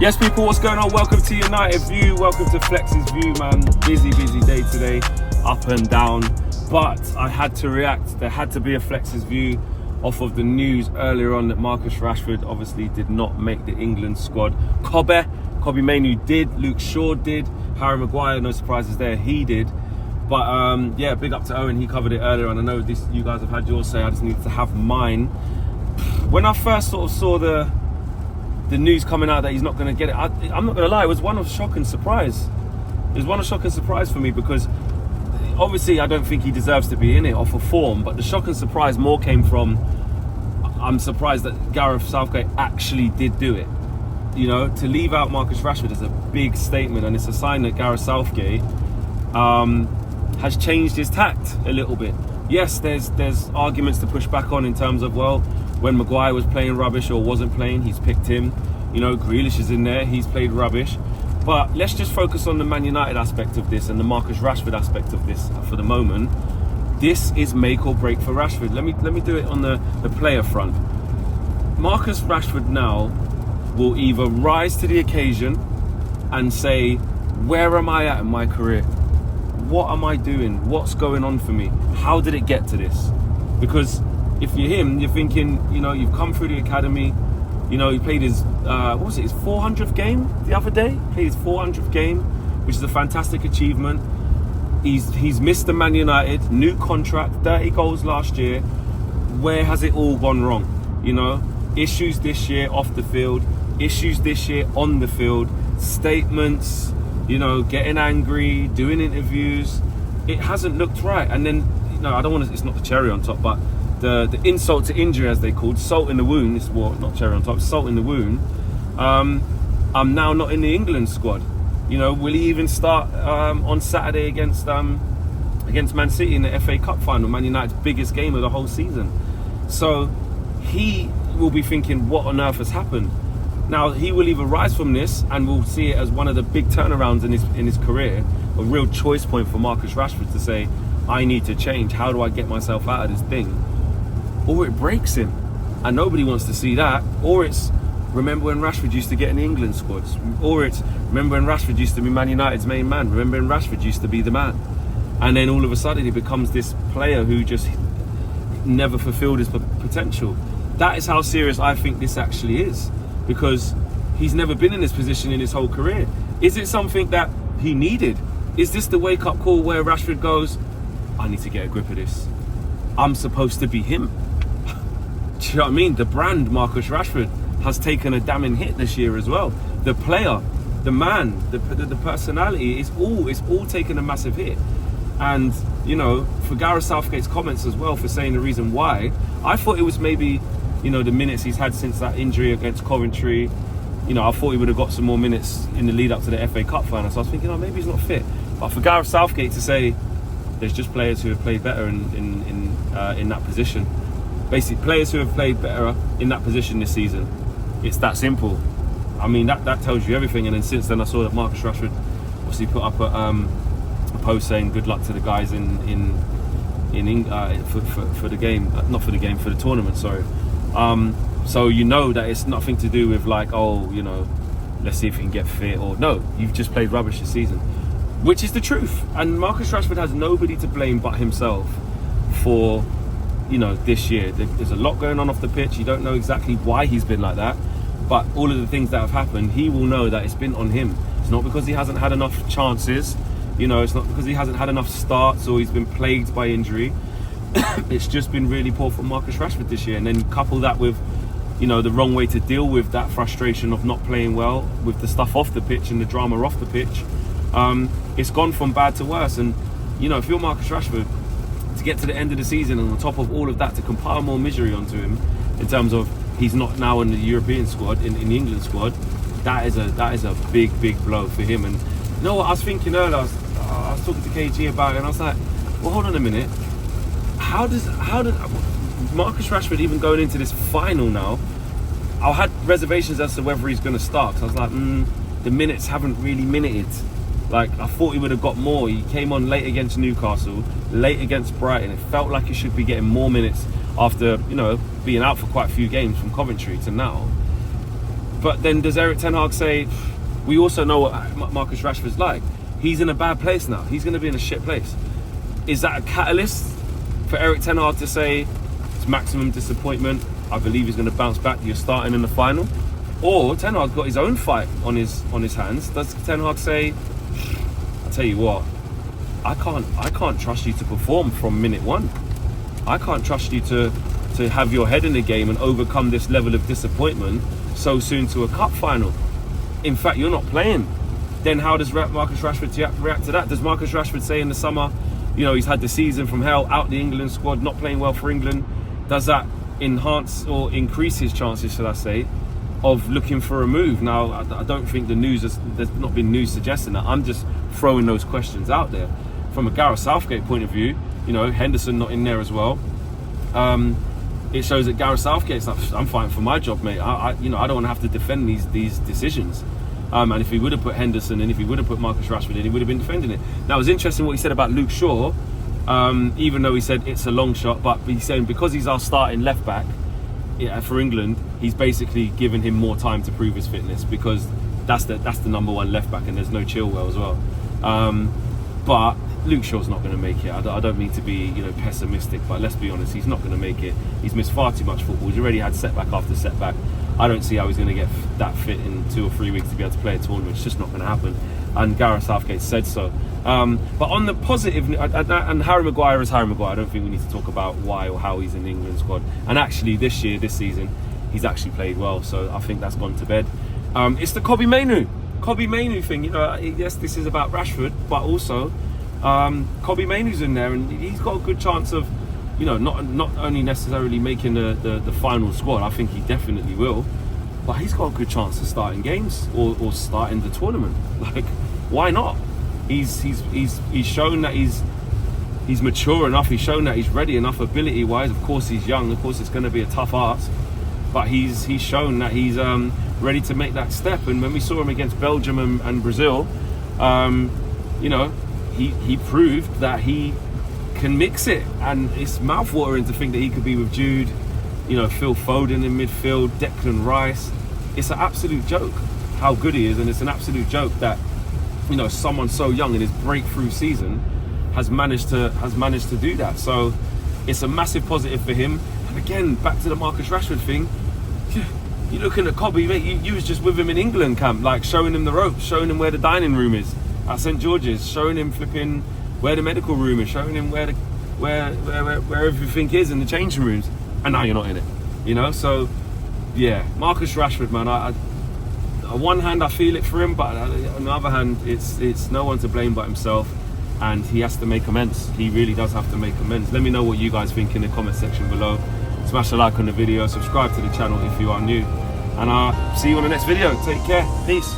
Yes, people, what's going on? Welcome to United View. Welcome to Flex's View, man. Busy day today, up and down. But I had to react. There had to be a Flex's View off of the news earlier on that Marcus Rashford obviously did not make the England squad. Kobbie Mainoo did. Luke Shaw did. Harry Maguire, no surprises there, he did. But yeah, big up to Owen. He covered it earlier, and I know this. You guys have had yours say. I just needed to have mine. When I first sort of saw the news coming out that he's not going to get it, I'm not going to lie, it was one of shock and surprise. It was one of shock and surprise for me, because obviously I don't think he deserves to be in it off of form, but the shock and surprise more came from, I'm surprised that Gareth Southgate actually did do it. You know, to leave out Marcus Rashford is a big statement, and it's a sign that Gareth Southgate has changed his tact a little bit. Yes, there's arguments to push back on in terms of, well, when Maguire was playing rubbish or wasn't playing, he's picked him. You know, Grealish is in there, he's played rubbish. But let's just focus on the Man United aspect of this and the Marcus Rashford aspect of this for the moment. This is make or break for Rashford. Let me do it on the player front. Marcus Rashford now will either rise to the occasion and say, where am I at in my career? What am I doing? What's going on for me? How did it get to this? Because if you're him, you're thinking, you know, you've come through the academy, you know, he played his, his 400th game the other day? Played his 400th game, which is a fantastic achievement. He's missed the Man United, new contract, 30 goals last year. Where has it all gone wrong? You know, issues this year off the field, issues this year on the field, statements, you know, getting angry, doing interviews. It hasn't looked right. And then, you know, I don't want to, it's not the cherry on top, but the insult to injury, as they called, salt in the wound, is what, not cherry on top, salt in the wound. I'm now not in the England squad. You know, will he even start on Saturday against Man City in the FA Cup final, Man United's biggest game of the whole season? So he will be thinking, what on earth has happened? Now, he will either rise from this and we'll see it as one of the big turnarounds in his career, a real choice point for Marcus Rashford to say, I need to change. How do I get myself out of this thing? Or it breaks him, and nobody wants to see that. Or it's, remember when Rashford used to get in the England squads? Or it's, remember when Rashford used to be Man United's main man? Remember when Rashford used to be the man? And then all of a sudden he becomes this player who just never fulfilled his potential. That is how serious I think this actually is, because he's never been in this position in his whole career. Is it something that he needed? Is this the wake-up call where Rashford goes, I need to get a grip of this. I'm supposed to be him. Do you know what I mean? The brand Marcus Rashford has taken a damning hit this year as well. The player, the man, the personality, it's all taken a massive hit. And, you know, for Gareth Southgate's comments as well, for saying the reason why, I thought it was maybe, you know, the minutes he's had since that injury against Coventry. You know, I thought he would have got some more minutes in the lead up to the FA Cup final. So I was thinking, oh, maybe he's not fit. But for Gareth Southgate to say there's just players who have played better in that position. Basically, players who have played better in that position this season. It's that simple. I mean, that tells you everything. And then since then, I saw that Marcus Rashford obviously put up a post saying good luck to the guys for the game, not for the game, for the tournament. Sorry. So you know that it's nothing to do with like, oh, you know, let's see if he can get fit, or no, you've just played rubbish this season, which is the truth. And Marcus Rashford has nobody to blame but himself for, you know, this year. There's a lot going on off the pitch. You don't know exactly why he's been like that, but all of the things that have happened, he will know that it's been on him. It's not because he hasn't had enough chances, you know, it's not because he hasn't had enough starts or he's been plagued by injury. It's just been really poor for Marcus Rashford this year. And then couple that with, you know, the wrong way to deal with that frustration of not playing well, with the stuff off the pitch and the drama off the pitch. It's gone from bad to worse. And, you know, if you're Marcus Rashford, to get to the end of the season and on top of all of that, to compile more misery onto him in terms of he's not now in the European squad, in the England squad, that is a big blow for him. And you know what I was thinking earlier, I was talking to KG about it, and I was like, well, hold on a minute. How did Marcus Rashford, even going into this final now, I had reservations as to whether he's going to start. So I was like, the minutes haven't really minuted. Like, I thought he would have got more. He came on late against Newcastle, late against Brighton. It felt like he should be getting more minutes after, you know, being out for quite a few games from Coventry to now. But then does Eric Ten Hag say, we also know what Marcus Rashford's like. He's in a bad place now. He's going to be in a shit place. Is that a catalyst for Eric Ten Hag to say, it's maximum disappointment, I believe he's going to bounce back, you're starting in the final? Or Ten Hag's got his own fight on his hands. Does Ten Hag say, I tell you what, I can't trust you to perform from minute one. I can't trust you to have your head in the game and overcome this level of disappointment so soon to a cup final. In fact, you're not playing. Then how does Marcus Rashford react to that? Does Marcus Rashford say in the summer, you know, he's had the season from hell, out the England squad, not playing well for England? Does that enhance or increase his chances, should I say, of looking for a move? Now, I don't think there's not been news suggesting that. I'm just throwing those questions out there. From a Gareth Southgate point of view, you know, Henderson not in there as well. It shows that Gareth Southgate's like, I'm fighting for my job, mate. I don't want to have to defend these decisions. And if he would have put Henderson in, if he would have put Marcus Rashford in, he would have been defending it. Now, it was interesting what he said about Luke Shaw, even though he said it's a long shot, but he's saying because he's our starting left back for England, he's basically given him more time to prove his fitness, because that's the number one left back, and there's no Chilwell as well. But Luke Shaw's not going to make it. I don't mean to be, you know, pessimistic, but let's be honest, he's not going to make it. He's missed far too much football. He's already had setback after setback. I don't see how he's going to get that fit in 2 or 3 weeks to be able to play a tournament. It's just not going to happen. And Gareth Southgate said so. But on the positive, and Harry Maguire is Harry Maguire. I don't think we need to talk about why or how he's in the England squad. And actually, this season, he's actually played well. So I think that's gone to bed. It's the Kobbie Mainoo thing. You know, yes, this is about Rashford, but also Kobbie Mainoo's in there, and he's got a good chance of, you know, not only necessarily making the final squad. I think he definitely will, but he's got a good chance of starting games or starting the tournament. Like, why not? He's shown that he's mature enough. He's shown that he's ready enough ability-wise. Of course, he's young. Of course, it's going to be a tough ask, but he's shown that he's ready to make that step. And when we saw him against Belgium and Brazil, you know, he proved that he can mix it, and it's mouthwatering to think that he could be with Jude, you know, Phil Foden in midfield, Declan Rice. It's an absolute joke how good he is, and it's an absolute joke that, you know, someone so young in his breakthrough season has managed to do that. So it's a massive positive for him. And again, back to the Marcus Rashford thing, you're looking at Kobbie, mate, you was just with him in England camp, like showing him the ropes, showing him where the dining room is at St George's, showing him flipping where the medical room is, showing him where everything is in the changing rooms, and now you're not in it, you know. So yeah, Marcus Rashford, man, on one hand I feel it for him, but on the other hand, it's no one to blame but himself, and he has to make amends. He really does have to make amends. Let me know what you guys think in the comment section below. Smash a like on the video, subscribe to the channel if you are new, and I'll see you on the next video. Take care, peace.